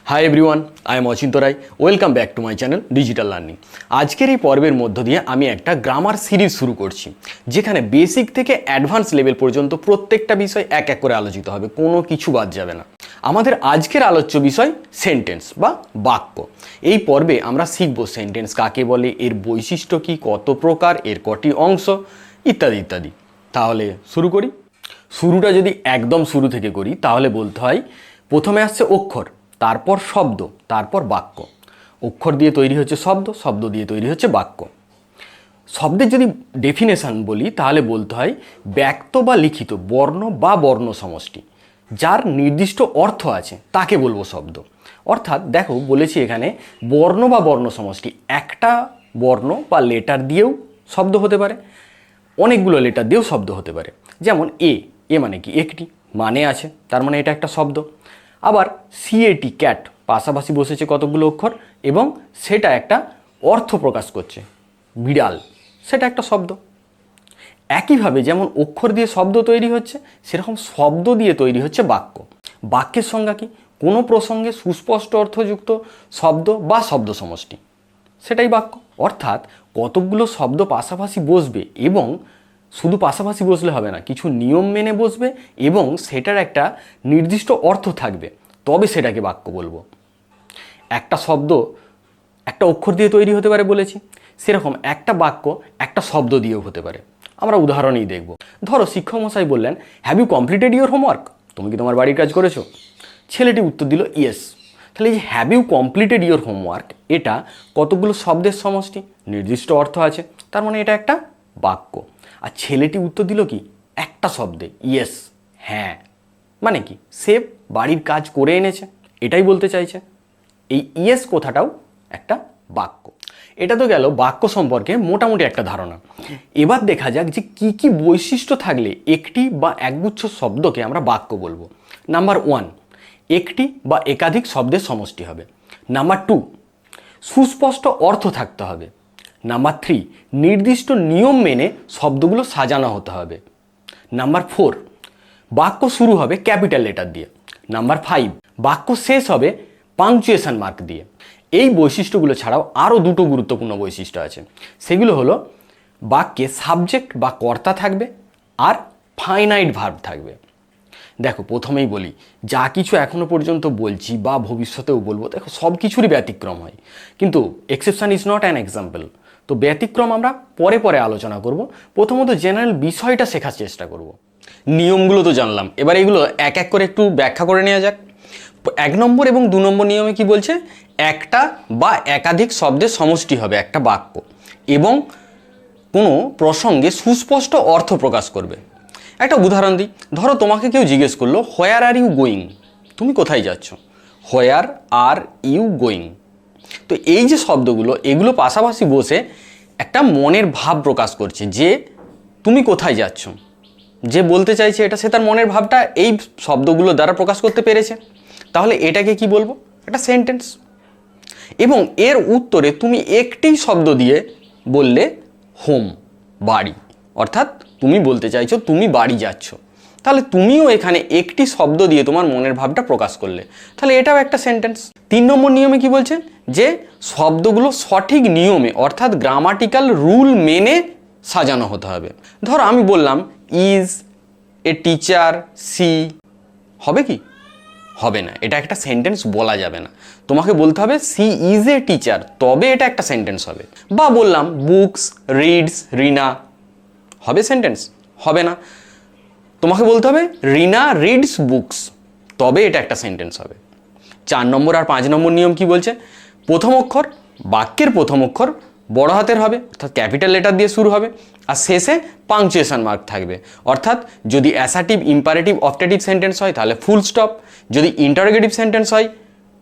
High everyone, I am Achinta Roy. Welcome back to my channel digital learning. আজকের এই পর্বের মধ্য দিয়ে আমি একটা গ্রামার সিরিজ শুরু করছি, যেখানে বেসিক থেকে অ্যাডভান্স লেভেল পর্যন্ত প্রত্যেকটা বিষয় এক এক করে আলোচিত হবে, কোনো কিছু বাদ যাবে না। আমাদের আজকের আলোচ্য বিষয় সেন্টেন্স বা বাক্য। এই পর্বে আমরা শিখব সেন্টেন্স কাকে বলে, এর বৈশিষ্ট্য কী, কত প্রকার, এর কটি অংশ ইত্যাদি ইত্যাদি। তাহলে শুরু করি। শুরুটা যদি একদম শুরু থেকে করি তাহলে বলতে হয় প্রথমে আসছে অক্ষর, তারপর শব্দ, তারপর বাক্য। অক্ষর দিয়ে তৈরি হচ্ছে শব্দ, শব্দ দিয়ে তৈরি হচ্ছে বাক্য। শব্দের যদি ডেফিনেশন বলি তাহলে বলতে হয় ব্যক্ত বা লিখিত বর্ণ বা বর্ণ সমষ্টি যার নির্দিষ্ট অর্থ আছে তাকে বলবো শব্দ। অর্থাৎ দেখো বলেছি এখানে বর্ণ বা বর্ণ সমষ্টি, একটা বর্ণ বা লেটার দিয়েও শব্দ হতে পারে, অনেকগুলো লেটার দিয়েও শব্দ হতে পারে। যেমন এ মানে কি একটি, মানে আছে, তার মানে এটা একটা শব্দ। আবার সিএটি ক্যাট, পাশাপাশি বসেছে কতগুলো অক্ষর এবং সেটা একটা অর্থ প্রকাশ করছে, বিড়াল, সেটা একটা শব্দ। একইভাবে যেমন অক্ষর দিয়ে শব্দ তৈরি হচ্ছে, সেরকম শব্দ দিয়ে তৈরি হচ্ছে বাক্য। বাক্যের সংজ্ঞা কি? কোনো প্রসঙ্গে সুস্পষ্ট অর্থযুক্ত শব্দ বা শব্দ সমষ্টি, সেটাই বাক্য। অর্থাৎ কতকগুলো শব্দ পাশাপাশি বসবে এবং শুধু পাশাপাশি বসলে হবে না, কিছু নিয়ম মেনে বসবে এবং সেটার একটা নির্দিষ্ট অর্থ থাকবে, তবে সেটাকে বাক্য বলবো। একটা শব্দ একটা অক্ষর দিয়ে তৈরি হতে পারে বলেছি, সেরকম একটা বাক্য একটা শব্দ দিয়েও হতে পারে। আমরা উদাহরণই দেখব। ধরো শিক্ষক মশাই বললেন, have you completed your homework? তুমি কি তোমার বাড়ির কাজ করেছো? ছেলেটি উত্তর দিল ইয়েস। তাহলে এই যে have you completed your homework, এটা কতগুলো শব্দের সমষ্টি, নির্দিষ্ট অর্থ আছে, তার মানে এটা একটা বাক্য। আর ছেলেটি উত্তর দিল কি? একটা শব্দে, ইয়েস, হ্যাঁ। মানে কি? সে বাড়ির কাজ করে এনেছে, এটাই বলতে চাইছে। এই ইয়েস কথাটাও একটা বাক্য। এটা তো গেল বাক্য সম্পর্কে মোটামুটি একটা ধারণা। এবার দেখা যাক যে কি কি বৈশিষ্ট্য থাকলে একটি বা একগুচ্ছ শব্দকে আমরা বাক্য বলবো। নাম্বার 1, একটি বা একাধিক শব্দের সমষ্টি হবে। নাম্বার 2, সুস্পষ্ট অর্থ থাকতে হবে। নাম্বার 3, নির্দিষ্ট নিয়ম মেনে শব্দগুলো সাজানো হতে হবে। নাম্বার 4, বাক্য শুরু হবে ক্যাপিটাল লেটার দিয়ে। নাম্বার 5, বাক্য শেষ হবে পাংচুয়েশন মার্ক দিয়ে। এই বৈশিষ্ট্যগুলো ছাড়াও আরও দুটো গুরুত্বপূর্ণ বৈশিষ্ট্য আছে, সেগুলো হলো বাক্যে সাবজেক্ট বা কর্তা থাকবে আর ফাইনাইট ভার্ব থাকবে। দেখো প্রথমেই বলি, যা কিছু এখনো পর্যন্ত বলছি বা ভবিষ্যতেও বলবো, দেখো সব কিছুরই ব্যতিক্রম হয়, কিন্তু exception is not an example. তো ব্যতিক্রম আমরা পরে পরে আলোচনা করব। প্রথমত জেনারেল বিষয়টা শেখার চেষ্টা করব। নিয়মগুলো তো জানলাম, এবার এগুলো এক এক করে একটু ব্যাখ্যা করে নেওয়া যাক। 1 নম্বর এবং 2 নম্বর নিয়মে কি বলছে? একটা বা একাধিক শব্দের সমষ্টি হবে একটা বাক্য এবং কোনো প্রসঙ্গে সুস্পষ্ট অর্থ প্রকাশ করবে। একটা উদাহরণ দিই। ধরো তোমাকে কেউ জিজ্ঞেস করলো, হোয়ার আর ইউ গোয়িং? তুমি কোথায় যাচ্ছ? হোয়ার আর ইউ গোয়িং। তো এই যে শব্দগুলো, এগুলো পাশাপাশি বসে একটা মনের ভাব প্রকাশ করছে যে তুমি কোথায় যাচ্ছ। যে বলতে চাইছে এটা, সে তার মনের ভাবটা এই শব্দগুলো দ্বারা প্রকাশ করতে পেরেছে। তাহলে এটাকে কি বলবো? একটা সেন্টেন্স। এবং এর উত্তরে তুমি একটি শব্দ দিয়ে বললে হোম, বাড়ি। অর্থাৎ তুমি বলতে চাইছো তুমি বাড়ি যাচ্ছ, তাহলে তুমিও এখানে একটি শব্দ দিয়ে তোমার মনের ভাবটা প্রকাশ করলে, তাহলে এটাও একটা সেন্টেন্স। 3 নম্বর নিয়মে কি বলছে? যে শব্দগুলো সঠিক নিয়মে অর্থাৎ গ্রামাটিক্যাল রুল মেনে সাজানো হতে হবে। ধরো আমি বললাম ইজ এ টিচার সি, হবে কি? হবে না, এটা একটা সেন্টেন্স বলা যাবে না। তোমাকে বলতে হবে সি ইজ এ টিচার, তবে এটা একটা সেন্টেন্স হবে। বা বললাম বুকস রিডস রিনা, হবে সেন্টেন্স? হবে না। তোমাকে বলতে হবে রিনা রিডস বুকস, তবে এটা একটা সেন্টেন্স হবে। 4 নম্বর আর 5 নম্বর নিয়ম কি বলছে? প্রথম অক্ষর, বাক্যের প্রথম অক্ষর বড় হাতের হবে, অর্থাৎ ক্যাপিটাল লেটার দিয়ে শুরু হবে, আর শেষে পাংচুয়েশন মার্ক থাকবে। অর্থাৎ যদি অ্যাসার্টিভ ইম্পারেটিভ অপটেটিভ সেন্টেন্স হয় তাহলে ফুল স্টপ, যদি ইন্টারোগেটিভ সেন্টেন্স হয়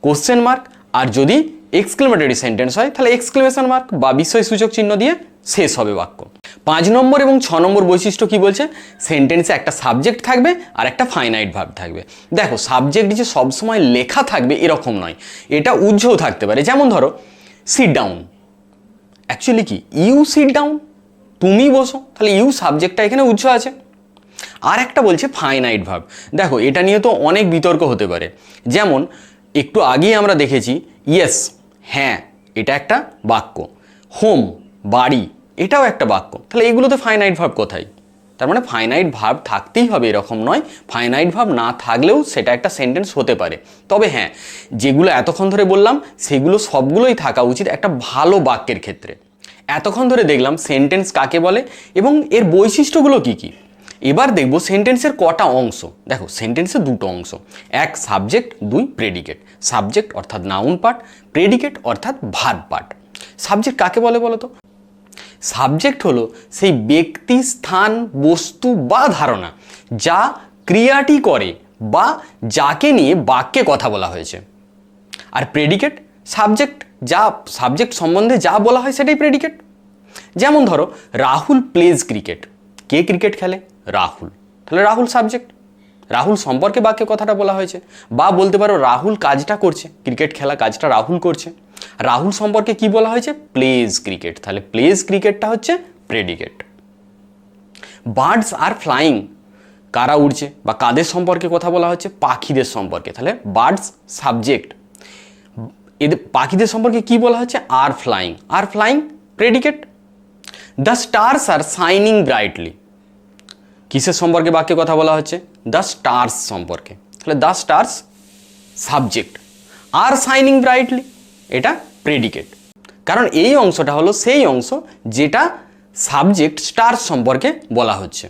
কোশ্চেন মার্ক, আর যদি এক্সক্লেমেটরি সেন্টেন্স হয় তাহলে এক্সক্লেমেশন মার্ক বা বিস্ময়সূচক চিহ্ন দিয়ে শেষ হবে বাক্য। 5 নম্বর এবং 6 নম্বর বৈশিষ্ট্য কি বলছে? সেন্টেন্সে একটা সাবজেক্ট থাকবে আর একটা ফাইনাইট ভার্ব থাকবে। দেখো সাবজেক্ট যে সবসময় লেখা থাকবে এরকম নয়, এটা উজ্জ্বল থাকতে পারে। যেমন ধরো সিট ডাউন, অ্যাকচুয়ালি কি ইউ সিট ডাউন, তুমি বসো, তাহলে ইউ সাবজেক্টটা এখানে উজ্জ্ব আছে। আর একটা বলছে ফাইনাইট ভার্ব। দেখো এটা নিয়ে তো অনেক বিতর্ক হতে পারে। যেমন একটু আগেই আমরা দেখেছি ইয়েস, হ্যাঁ, এটা একটা বাক্য। হোম, বাড়ি, এটাও একটা বাক্য। তাহলে এগুলোতে ফাইনাইট ভার্ব কোথায়? তার মানে ফাইনাইট ভার্ব থাকতেই হবে এরকম নয়, ফাইনাইট ভার্ব না থাকলেও সেটা একটা সেন্টেন্স হতে পারে। তবে হ্যাঁ, যেগুলো এতক্ষণ ধরে বললাম সেগুলো সবগুলোই থাকা উচিত একটা ভালো বাক্যের ক্ষেত্রে। এতক্ষণ ধরে দেখলাম সেন্টেন্স কাকে বলে এবং এর বৈশিষ্ট্যগুলো কি কি। এবার দেখব সেন্টেন্সের কটা অংশ। দেখো, সেন্টেন্সের দুটো অংশ, এক সাবজেক্ট, দুই প্রেডিকেট। সাবজেক্ট অর্থাৎ নাউন পার্ট, প্রেডিকেট অর্থাৎ ভার্ব পার্ট। সাবজেক্ট কাকে বলে বলো তো? সাবজেক্ট হলো সেই ব্যক্তি, স্থান, বস্তু বা ধারণা যা ক্রিয়াটি করে বা যাকে নিয়ে বাক্যে কথা বলা হয়েছে। আর প্রেডিকেট সাবজেক্ট সম্বন্ধে যা বলা হয় সেটাই প্রেডিকেট। যেমন ধরো, রাহুল প্লেজ ক্রিকেট। কে ক্রিকেট খেলে? রাহুল। তাহলে রাহুল সাবজেক্ট, রাহুল সম্পর্কে বাক্যে কথাটা বলা হয়েছে। বা বলতে পারো রাহুল কাজটা করছে, ক্রিকেট খেলা কাজটা রাহুল করছে। রাহুল সম্পর্কে কি বলা হয়েছে? Plays cricket. তাহলে প্লেজ ক্রিকেটটা হচ্ছে প্রেডিকেট। বার্ডস আর ফ্লাইং, কারা উড়ছে বা কাদের সম্পর্কে কথা বলা হচ্ছে? পাখিদের সম্পর্কে। তাহলে বার্ডস সাবজেক্ট, এদের পাখিদের সম্পর্কে কি বলা হচ্ছে? আর flying predicate. The stars are shining brightly, কিসের সম্পর্কে বাক্যে কথা বলা হচ্ছে? দ্য স্টার্স সম্পর্কে। তাহলে দ্য স্টার্স সাবজেক্ট, আর শাইনিং ব্রাইটলি এটা প্রেডিকেট। কারণ এই অংশটা হলো সেই অংশ যেটা সাবজেক্ট স্টার্স সম্পর্কে বলা হচ্ছে।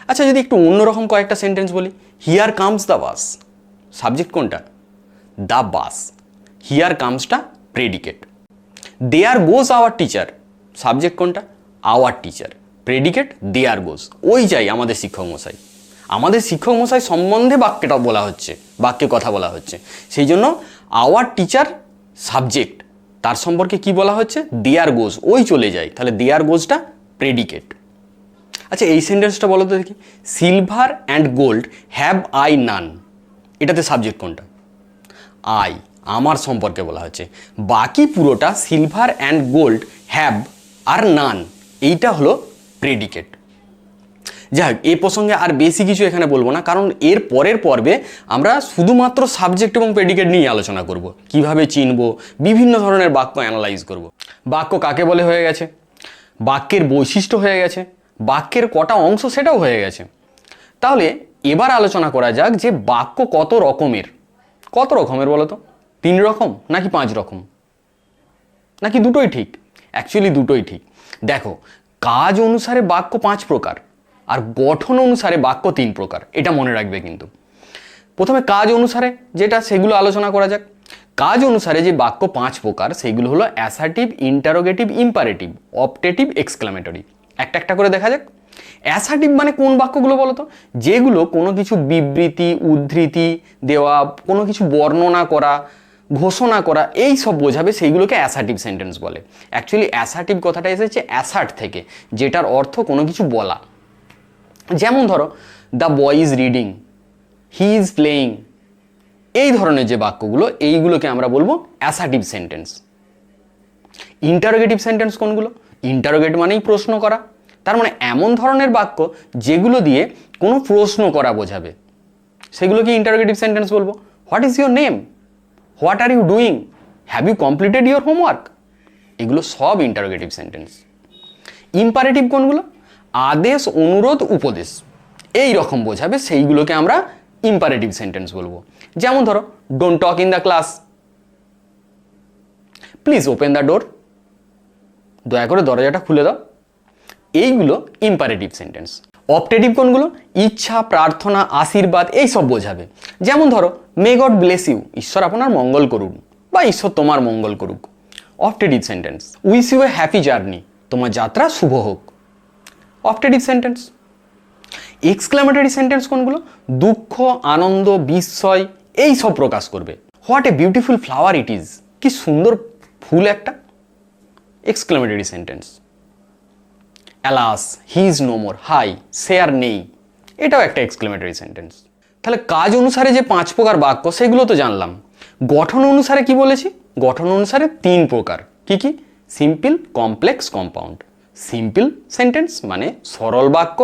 আচ্ছা, যদি একটু অন্যরকম কয়েকটা সেন্টেন্স বলি, here comes the bus, subject কোনটা? The bus. হিয়ার কামসটা predicate. There goes our teacher, subject কোনটা? Our teacher. Predicate there goes, ওই যাই আমাদের শিক্ষক মশাই। আমাদের শিক্ষক মশাই সম্বন্ধে বাক্যটা বলা হচ্ছে, বাক্যে কথা বলা হচ্ছে, সেই জন্য আওয়ার টিচার সাবজেক্ট, তার সম্পর্কে কি বলা হচ্ছে? দেয়ার গোজ, ওই চলে যায়। তাহলে দেয়ার গোজটা প্রেডিকেট। আচ্ছা, এই সেন্টেন্সটা বলো তো দেখি, silver and gold have I none, এটাতে সাবজেক্ট কোনটা? আই, আমার সম্পর্কে বলা হচ্ছে। বাকি পুরোটা সিলভার অ্যান্ড গোল্ড, হ্যাভ আর নান, এইটা হলো প্রেডিকেট। যাই হোক, এই প্রসঙ্গে আর বেশি কিছু এখানে বলবো না, কারণ এর পরের পর্বে আমরা শুধুমাত্র সাবজেক্ট এবং প্রেডিকেট নিয়ে আলোচনা করব। কিভাবে চিনব, বিভিন্ন ধরনের বাক্য অ্যানালাইজ করব। বাক্য কাকে বলে হয়ে গেছে, বাক্যের বৈশিষ্ট্য হয়ে গেছে, বাক্যের কটা অংশ সেটাও হয়ে গেছে। তাহলে এবার আলোচনা করা যাক যে বাক্য কত রকমের। কত রকমের বলো তো? 3 রকম নাকি 5 রকম, নাকি দুটোই ঠিক? অ্যাকচুয়ালি দুটোই ঠিক। দেখো, কাজ অনুসারে বাক্য 5 প্রকার আর গঠন অনুসারে বাক্য 3 প্রকার, এটা মনে রাখবে কিন্তু। প্রথমে কাজ অনুসারে যেটা, সেগুলো আলোচনা করা যাক। কাজ অনুসারে যে বাক্য 5 প্রকার সেগুলো হলো assertive, interrogative, imperative, optative, exclamatory. একটা একটা করে দেখা যাক। অ্যাসার্টিভ মানে কোন বাক্যগুলো বলো তো? যেগুলো কোনো কিছু বিবৃতি, উদ্ধৃতি দেওয়া, কোনো কিছু বর্ণনা করা, ঘোষণা করা, এই সব বোঝাবে, সেইগুলোকে অ্যাসার্টিভ সেন্টেন্স বলে। অ্যাকচুয়ালি অ্যাসার্টিভ কথাটা এসেছে অ্যাসার্ট থেকে, যেটার অর্থ কোনো কিছু বলা। যেমন ধরো, the boy is reading, he is playing, এই ধরনের যে বাক্যগুলো, এইগুলোকে আমরা বলবো অ্যাসার্টিভ সেন্টেন্স। ইন্টারোগেটিভ সেন্টেন্স কোনগুলো? ইন্টারোগেট মানেই প্রশ্ন করা, তার মানে এমন ধরনের বাক্য যেগুলো দিয়ে কোনো প্রশ্ন করা বোঝাবে, সেগুলোকে ইন্টারোগেটিভ সেন্টেন্স বলবো। What is your name, what are you doing, have you completed your homework, এগুলো সব ইন্টারোগেটিভ সেন্টেন্স। ইম্পারেটিভ কোনগুলো? আদেশ, অনুরোধ, উপদেশ, এই রকম বোঝাবে, সেইগুলোকে আমরা ইম্পারেটিভ সেন্টেন্স বলবো। যেমন ধরো, don't talk in the class, please open the door, দয়া করে দরজাটা খুলে দাও, এইগুলো ইম্পারেটিভ সেন্টেন্স। অপটেটিভ কোনগুলো? ইচ্ছা, প্রার্থনা, আশীর্বাদ, এই সব বোঝাবে। যেমন ধরো, মে গড ব্লেস ইউ, ঈশ্বর আপনার মঙ্গল করুন, বা ঈশ্বর তোমার মঙ্গল করুক, optative sentence. Wish you a happy journey, তোমার যাত্রা শুভ হোক, অপটেটিভ সেন্টেন্স। এক্সক্লামেটরি সেন্টেন্স কোনগুলো? দুঃখ, আনন্দ, বিস্ময়, এই সব প্রকাশ করবে। What a beautiful flower it is, কি সুন্দর ফুল একটা, exclamatory sentence. Alas, he is no more, হাই, সে আর নেই, এটাও একটা এক্সক্লেমেটরি সেন্টেন্স। তাহলে কাজ অনুসারে যে 5 প্রকার বাক্য সেগুলো তো জানলাম। গঠন অনুসারে কি বলেছি? গঠন অনুসারে 3 প্রকার। কি কি? Simple, complex, compound. Simple sentence মানে সরল বাক্য,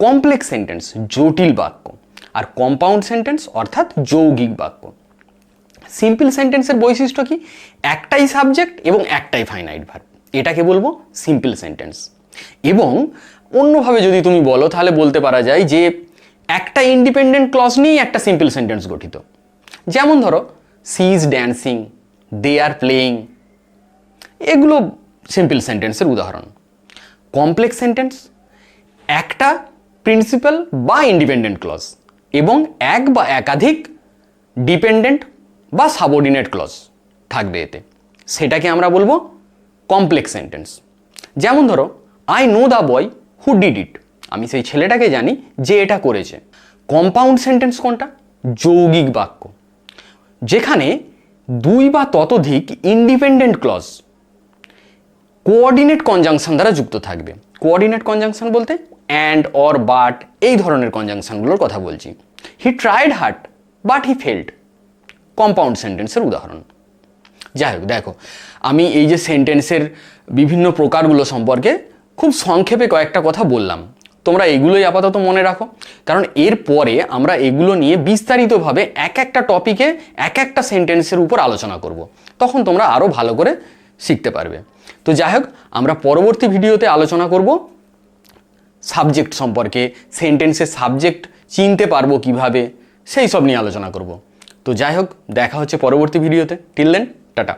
কমপ্লেক্স সেন্টেন্স জটিল বাক্য, আর কম্পাউন্ড সেন্টেন্স অর্থাৎ যৌগিক বাক্য। সিম্পল সেন্টেন্সের বৈশিষ্ট্য কি? একটাই সাবজেক্ট এবং একটাই ফাইনাইট ভার্ব, এটাকে বলবো সিম্পল সেন্টেন্স। এবং অন্যভাবে যদি তুমি বলো তাহলে বলতে পারা যায় যে একটা ইন্ডিপেন্ডেন্ট ক্লজ নিয়েই একটা সিম্পল সেন্টেন্স গঠিত। যেমন ধরো she is dancing, they are playing, এগুলো সিম্পল সেন্টেন্সের উদাহরণ। কমপ্লেক্স সেন্টেন্স একটা প্রিন্সিপাল বা ইন্ডিপেন্ডেন্ট ক্লজ এবং এক বা একাধিক ডিপেন্ডেন্ট বা সাবঅর্ডিনেট ক্লজ থাকবে এতে, সেটাকে আমরা বলবো কমপ্লেক্স সেন্টেন্স। যেমন ধরো I know the boy who did it, আমি সেই ছেলেটাকে জানি যে এটা করেছে। কম্পাউন্ড সেন্টেন্স কোনটা? যৌগিক বাক্য, যেখানে দুই বা ততোধিক ইন্ডিপেন্ডেন্ট ক্লজ কোঅর্ডিনেট কনজাংশন দ্বারা যুক্ত থাকবে। কোঅর্ডিনেট কনজাংশন বলতে অ্যান্ড, অর, বাট এই ধরনের কনজাংশনগুলোর কথা বলছি। He tried hard but he failed, compound সেন্টেন্সের উদাহরণ। যাই হোক, দেখো আমি এই যে সেন্টেন্সের বিভিন্ন প্রকারগুলো সম্পর্কে খুব সংক্ষেপে কয়েকটা কথা বললাম, তোমরা এগুলোই আপাতত মনে রাখো, কারণ এর পরে আমরা এগুলো নিয়ে বিস্তারিতভাবে এক একটা টপিকে এক একটা সেন্টেন্সের উপর আলোচনা করব, তখন তোমরা আরও ভালো করে শিখতে পারবে। তো যাই হোক, আমরা পরবর্তী ভিডিওতে আলোচনা করব সাবজেক্ট সম্পর্কে, সেন্টেন্সের সাবজেক্ট চিনতে পারবো কিভাবে, সেই সব নিয়ে আলোচনা করব। তো যাই হোক, দেখা হচ্ছে পরবর্তী ভিডিওতে। Till then, tata.